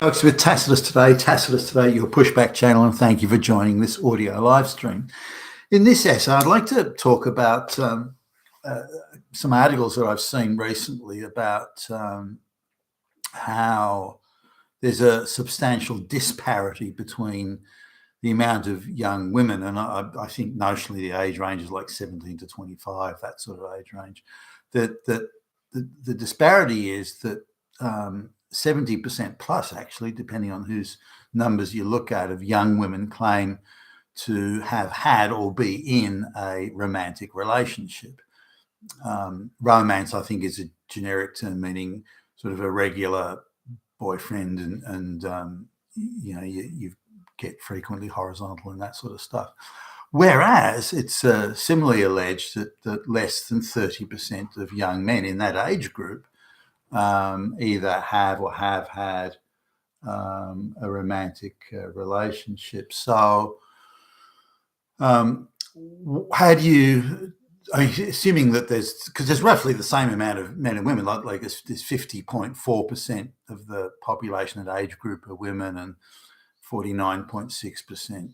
Folks, with Tacitus today, your pushback channel, and thank you for joining this audio live stream. In this essay, I'd like to talk about some articles that I've seen recently about how there's a substantial disparity between the amount of young women, and I think notionally the age range is like 17 to 25, that sort of age range. The disparity is that 70% plus, actually, depending on whose numbers you look at, of young women claim to have had or be in a romantic relationship. Romance, I think, is a generic term meaning sort of a regular boyfriend, and you get frequently horizontal and that sort of stuff. Whereas it's similarly alleged that less than 30% of young men in that age group either have or have had a romantic relationship. So how do you, assuming that because there's roughly the same amount of men and women, like there's 50.4% of the population at age group are women and 49.6%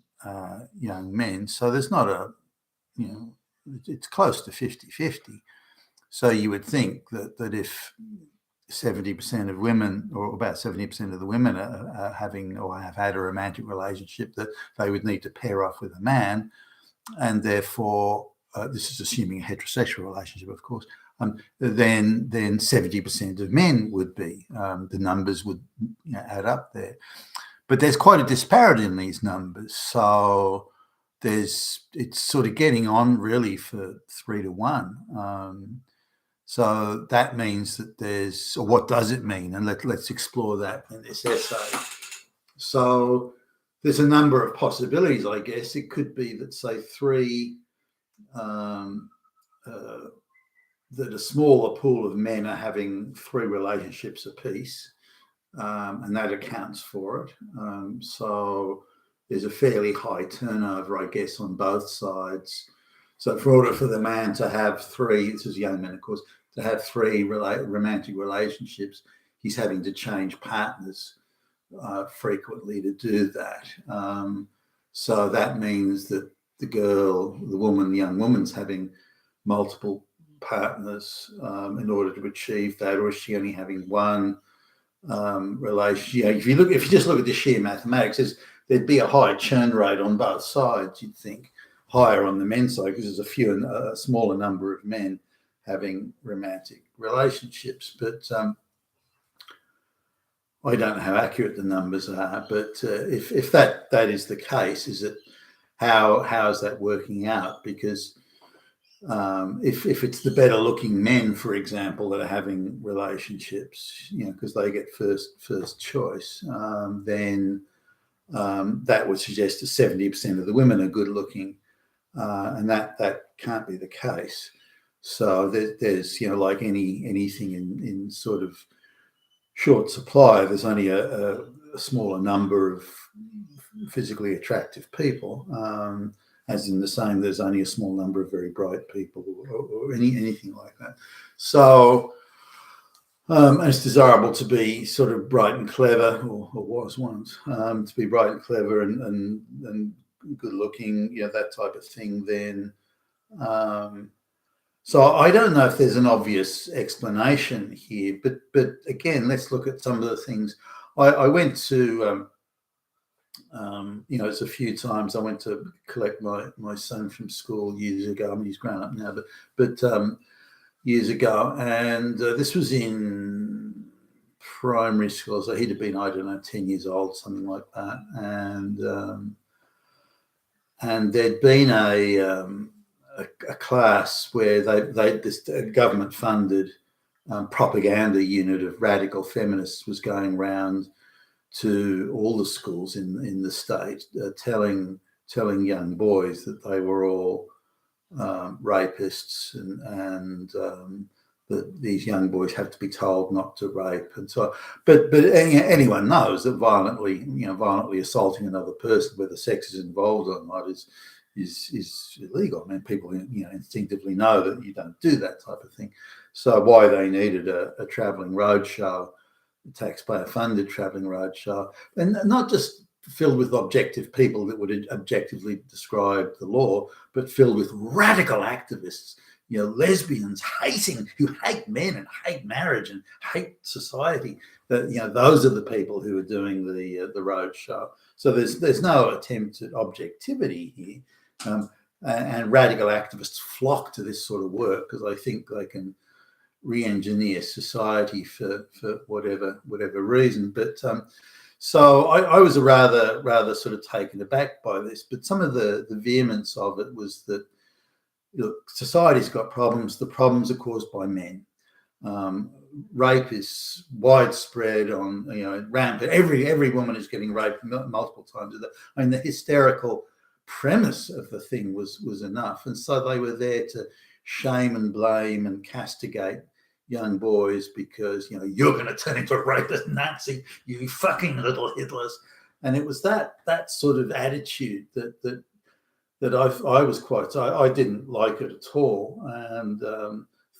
young men. So there's not it's close to 50-50. So you would think that if 70% of women, or about 70% of the women, are having or have had a romantic relationship, that they would need to pair off with a man, and therefore, this is assuming a heterosexual relationship, of course, then 70% of men would be. The numbers would add up there. But there's quite a disparity in these numbers. So it's sort of getting on really for 3 to 1. So that means that or what does it mean? And let's explore that in this essay. So there's a number of possibilities, I guess. It could be that, say, that a smaller pool of men are having 3 relationships apiece, and that accounts for it. So there's a fairly high turnover, I guess, on both sides. So in order for the man to have 3, this is young men, of course, to have 3 romantic relationships, he's having to change partners frequently to do that. So that means that the young woman's having multiple partners in order to achieve that, or is she only having one relationship? If you just look at the sheer mathematics, there'd be a high churn rate on both sides, you'd think. Higher on the men's side because there's a smaller number of men having romantic relationships. But I don't know how accurate the numbers are. But if that is the case, is it how is that working out? Because if it's the better looking men, for example, that are having relationships, because they get first choice, then that would suggest that 70% of the women are good looking. And that can't be the case. So there's like anything in sort of short supply, there's only a smaller number of physically attractive people, as in the same, there's only a small number of very bright people or anything like that. So it's desirable to be sort of bright and clever, or was once, to be bright and clever and good looking, that type of thing. Then, so I don't know if there's an obvious explanation here, but again, let's look at some of the things. I went to, it's a few times I went to collect my son from school years ago. I mean, he's grown up now, but years ago, and this was in primary school, so he'd have been, I don't know, 10 years old, something like that, and there'd been a class where this government-funded propaganda unit of radical feminists was going around to all the schools in the state, telling young boys that they were all rapists, and that these young boys have to be told not to rape, and so. But anyone knows that violently assaulting another person, whether sex is involved or not, is illegal. I mean, people instinctively know that you don't do that type of thing. So why they needed a travelling roadshow taxpayer-funded travelling roadshow, and not just filled with objective people that would objectively describe the law, but filled with radical activists, lesbians who hate men and hate marriage and hate society. That those are the people who are doing the roadshow. So there's no attempt at objectivity here, and radical activists flock to this sort of work because they think they can re-engineer society for whatever reason. But so I was rather sort of taken aback by this. But some of the vehemence of it was that, look, society's got problems. The problems are caused by men. Rape is widespread on, rampant. Every woman is getting raped multiple times. I mean, the hysterical premise of the thing was enough, and so they were there to shame and blame and castigate young boys because you're going to turn into a rapist Nazi, you fucking little Hitlers. And it was that sort of attitude that I was I didn't like it at all, and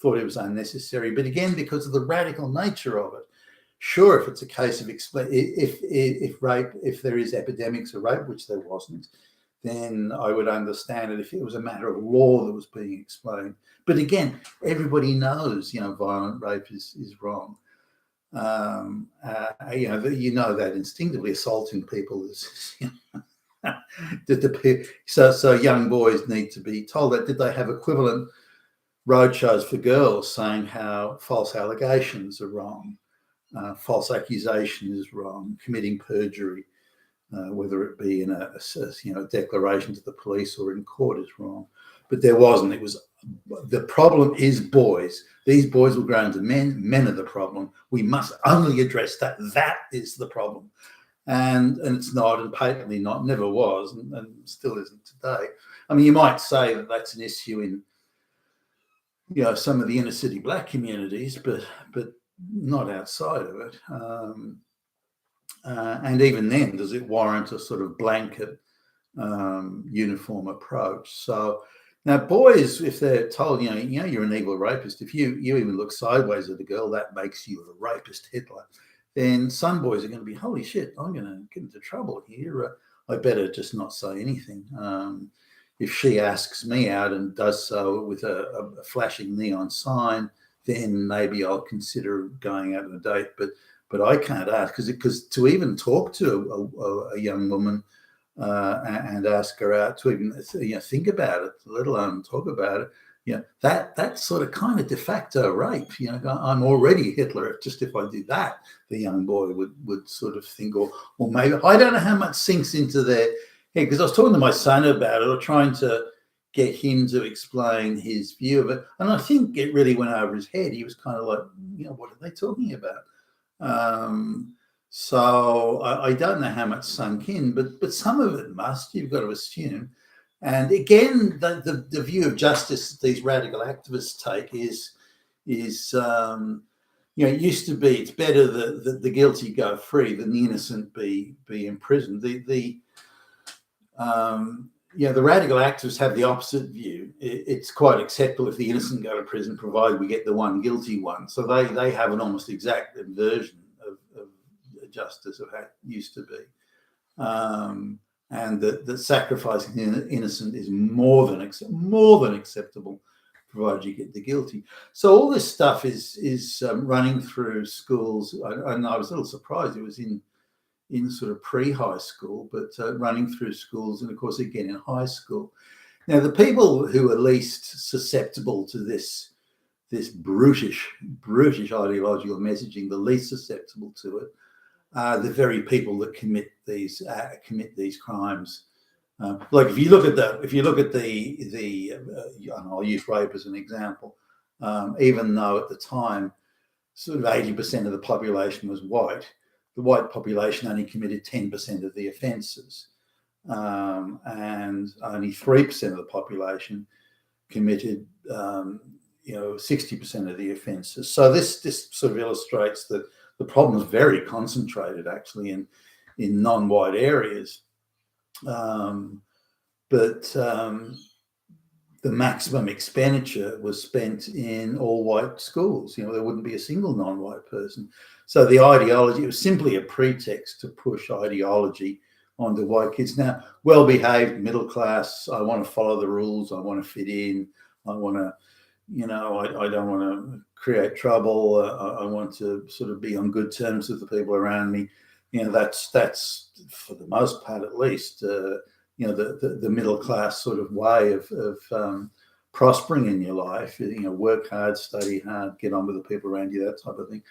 thought it was unnecessary. But again, because of the radical nature of it, sure, if it's a case of if there is epidemics of rape, which there wasn't, then I would understand it if it was a matter of law that was being explained. But again, everybody knows, violent rape is wrong. That instinctively assaulting people is, so young boys need to be told that. Did they have equivalent roadshows for girls saying how false allegations are wrong, false accusation is wrong, committing perjury, whether it be in a declaration to the police or in court, is wrong? But there wasn't. It was, the problem is boys. These boys will grow into men. Men are the problem. We must only address that. That is the problem. And it's not, and patently not, never was, and still isn't today. I mean, you might say that that's an issue in some of the inner city black communities, but not outside of it. And even then, does it warrant a sort of blanket uniform approach? So now, boys, if they're told, you're an evil rapist, if you even look sideways at a girl, that makes you a rapist Hitler, then some boys are going to be, holy shit, I'm going to get into trouble here. I better just not say anything. If she asks me out and does so with a flashing neon sign, then maybe I'll consider going out on a date. But I can't ask because to even talk to a young woman and ask her out, to even think about it, let alone talk about it, that's sort of kind of de facto rape. I'm already Hitler. Just if I did that, the young boy would sort of think, or maybe, I don't know how much sinks into their head, because I was talking to my son about it, or trying to get him to explain his view of it, and I think it really went over his head. He was kind of like, what are they talking about? So I don't know how much sunk in, but some of it must, you've got to assume. And again, the view of justice that these radical activists take is it used to be, it's better that the guilty go free than the innocent be imprisoned. The radical activists have the opposite view. It's quite acceptable if the innocent go to prison, provided we get the one guilty one. So they have an almost exact inversion of justice of how it used to be. And that sacrificing the innocent is more than acceptable, provided you get the guilty. So all this stuff is running through schools, and I was a little surprised it was in sort of pre-high school, but running through schools, and of course again in high school. Now, the people who are least susceptible to this brutish ideological messaging, the least susceptible to it, are the very people that commit these crimes. Like if you look at the I'll use rape as an example. Even though at the time, sort of 80% of the population was white, the white population only committed 10% of the offences, and only 3% of the population committed 60% of the offences. So this sort of illustrates that the problem is very concentrated actually in non-white areas, but the maximum expenditure was spent in all white schools. There wouldn't be a single non-white person. So the ideology, it was simply a pretext to push ideology onto white kids. Now, well-behaved, middle class, I want to follow the rules, I want to fit in, I want to, I don't want to create trouble, I want to sort of be on good terms with the people around me. That's for the most part, at least, the middle class sort of way of prospering in your life. Work hard, study hard, get on with the people around you, that type of thing.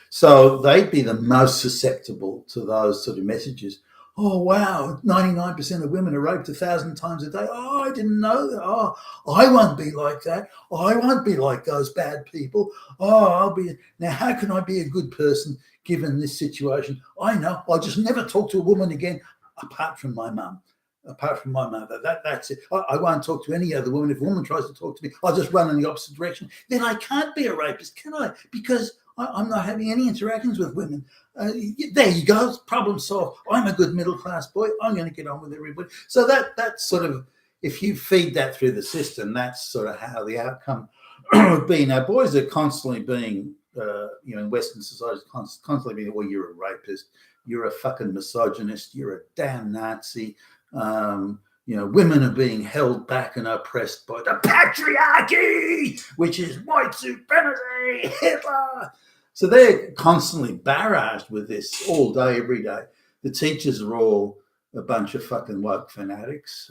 So they'd be the most susceptible to those sort of messages. Oh, wow, 99% of women are raped 1,000 times a day. Oh, I didn't know that. Oh, I won't be like that. I won't be like those bad people. Oh, now how can I be a good person given this situation? I know, I'll just never talk to a woman again, apart from my mum. Apart from my mother, that's it. I won't talk to any other woman. If a woman tries to talk to me, I'll just run in the opposite direction. Then I can't be a rapist, can I? Because I'm not having any interactions with women. There you go, problem solved. I'm a good middle class boy. I'm going to get on with everybody. So that's sort of, if you feed that through the system, that's sort of how the outcome would be. Now, boys are constantly being, in Western society, constantly being, well, you're a rapist, you're a fucking misogynist, you're a damn Nazi. Women are being held back and oppressed by the patriarchy, which is white supremacy, Hitler. So they're constantly barraged with this all day, every day. The teachers are all a bunch of fucking woke fanatics,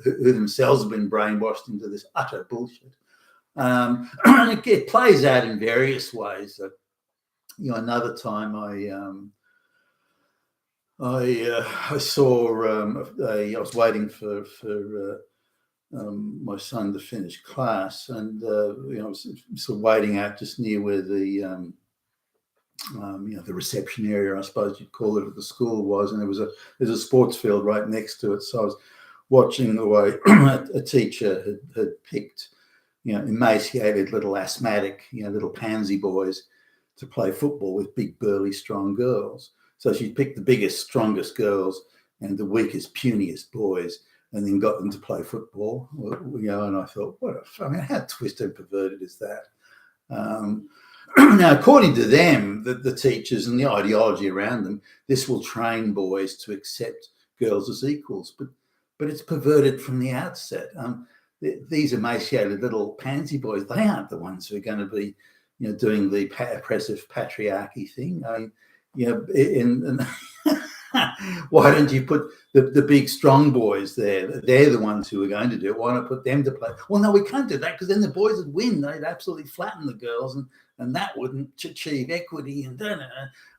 who themselves have been brainwashed into this utter bullshit. And it plays out in various ways. Another time I saw, I was waiting for my son to finish class, and I was sort of waiting out just near where the reception area, I suppose you'd call it, at the school was, and there's a sports field right next to it. So I was watching the way a teacher had picked, emaciated little asthmatic, little pansy boys to play football with big, burly, strong girls. So she picked the biggest, strongest girls and the weakest, puniest boys, and then got them to play football. And I thought, how twisted and perverted is that? Now, according to them, the teachers and the ideology around them, this will train boys to accept girls as equals, but it's perverted from the outset. These emaciated little pansy boys, they aren't the ones who are going to be, doing the oppressive patriarchy thing. Why don't you put the big strong boys there? They're the ones who are going to do it. Why not put them to play? Well, no, we can't do that, because then the boys would win. They'd absolutely flatten the girls, and that wouldn't achieve equity.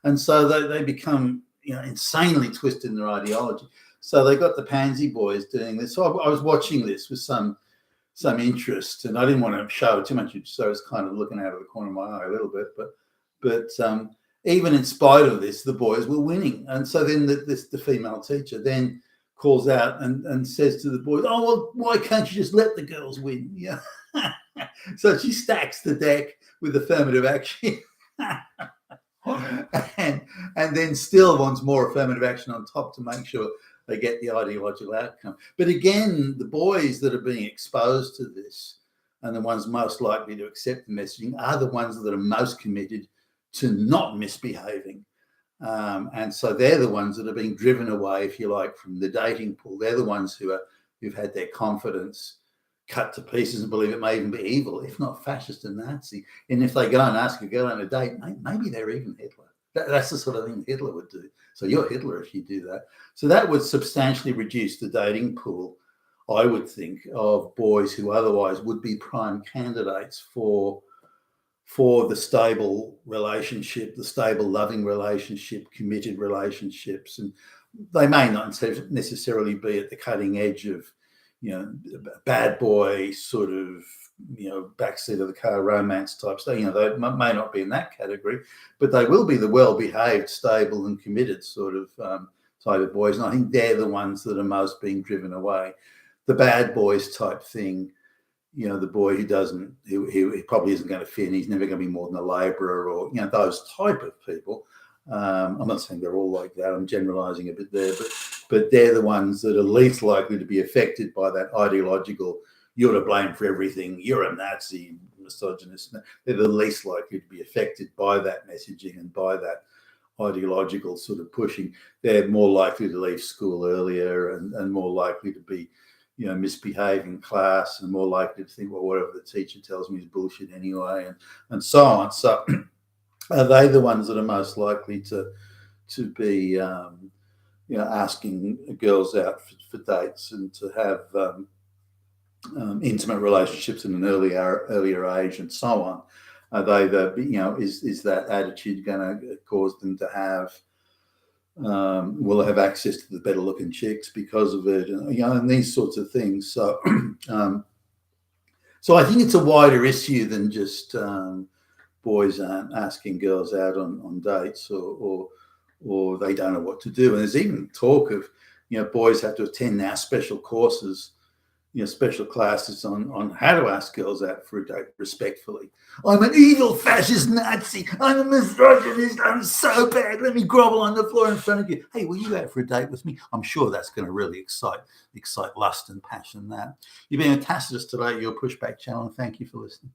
And so they become insanely twisted in their ideology. So they got the pansy boys doing this. So I was watching this with some interest, and I didn't want to show too much, so I was kind of looking out of the corner of my eye a little bit. But even in spite of this, the boys were winning. And so then the female teacher then calls out and says to the boys, "Oh, well, why can't you just let the girls win?" Yeah. So she stacks the deck with affirmative action. and then still wants more affirmative action on top to make sure they get the ideological outcome. But again, the boys that are being exposed to this and the ones most likely to accept the messaging are the ones that are most committed to not misbehaving. And so they're the ones that are being driven away, if you like, from the dating pool. They're the ones who've had their confidence cut to pieces and believe it may even be evil, if not fascist and Nazi. And if they go and ask a girl on a date, maybe they're even Hitler. That's the sort of thing Hitler would do. So you're Hitler if you do that. So that would substantially reduce the dating pool, I would think, of boys who otherwise would be prime candidates for the stable relationship, the stable loving relationship, committed relationships. And they may not necessarily be at the cutting edge of, bad boy sort of, backseat of the car romance type stuff. They may not be in that category, but they will be the well-behaved, stable and committed sort of type of boys. And I think they're the ones that are most being driven away. The bad boys type thing, the boy who he probably isn't going to fit and he's never going to be more than a labourer, or, those type of people. I'm not saying they're all like that. I'm generalising a bit there, but they're the ones that are least likely to be affected by that ideological, you're to blame for everything, you're a Nazi, misogynist. They're the least likely to be affected by that messaging and by that ideological sort of pushing. They're more likely to leave school earlier and more likely to be, misbehave in class, and more likely to think, well, whatever the teacher tells me is bullshit anyway, and so on. So are they the ones that are most likely to be, asking girls out for dates and to have intimate relationships in an earlier age and so on? Are they is that attitude going to cause them to have, will they have access to the better looking chicks because of it? And these sorts of things. So, so I think it's a wider issue than just boys aren't asking girls out on dates or they don't know what to do. And there's even talk of, boys have to attend now special courses, special classes on how to ask girls out for a date respectfully. I'm an evil fascist Nazi. I'm a misogynist. I'm so bad. Let me grovel on the floor in front of you. Hey, will you out for a date with me? I'm sure that's going to really excite lust and passion. That you've been a Tacitus today, your Pushback channel. Thank you for listening.